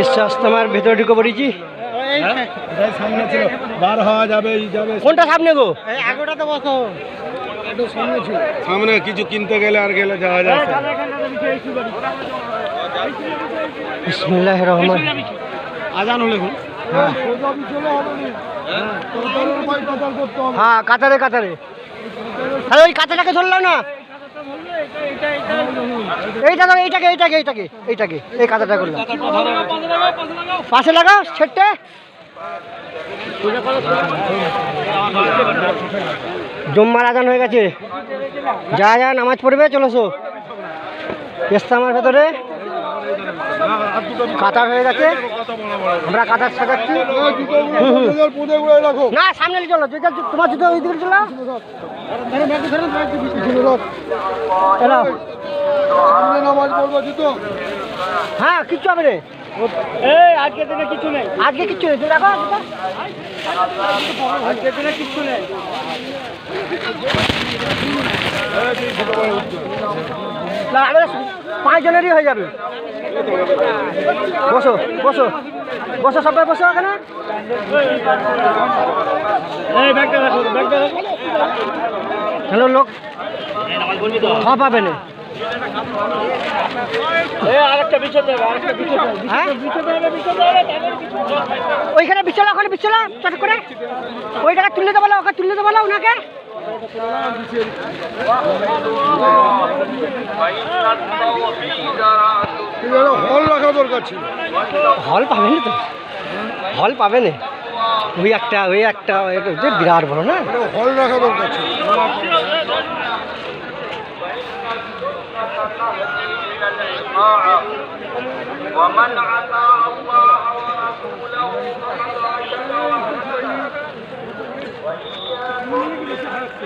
বিশ্বাস্তমার ভেতরে ঢুকে পড়েছি। সামনে ছিল, বার হওয়া যাবে যাবে। কোনটা সামনে গো? আগোটাতে বসো, একটু সামনে ছিল। সামনে কিছু কিনতে গেলে আর গেলে যাওয়া যায়। বিসমিল্লাহির রহমান। আজান হলে হ্যাঁ, কাতারে কাতারে। আরে ওই কাতারটাকে ধরলাম না, এইটা ধরো, এইটাকে এইটাকে এইটাকে এইটাকে এই কাতারটা করলাম। পাশে লাগাও ছেটে। জুম্মার আজান হয়ে গেছে, যা যা নামাজ পড়বে চলেছো। ইস্তেমার ভেতরে কাতার হয়ে গেছে, আমরা কাতার সাজাচ্ছি। না সামনে চলো, তোমার জুতো ওই দিকে চলো। হ্যাঁ কিচ্ছু হবে রে, আজকে দিনে কিচ্ছু নেই, আজকে কিচ্ছু নেই। দেখো আজকের দিনে কিচ্ছু নেই। আমাদের 5 জনেরই হয়ে যাবে। বসো বসো বসো, সবাই বসো এখানে। হ্যালো লোক খাওয়া পাবে না। ওইখানে বিছালা, ওখানে বিছালা চট করে ওই টাকা তুলে দেবো, ওকে তুলে দেবো ওনাকে। হল রাখা দরকার ছিল। হল পাবে না তো, হল পাবে না। ওই একটা বিরাট বড় না, হল রাখা দরকার ছিল।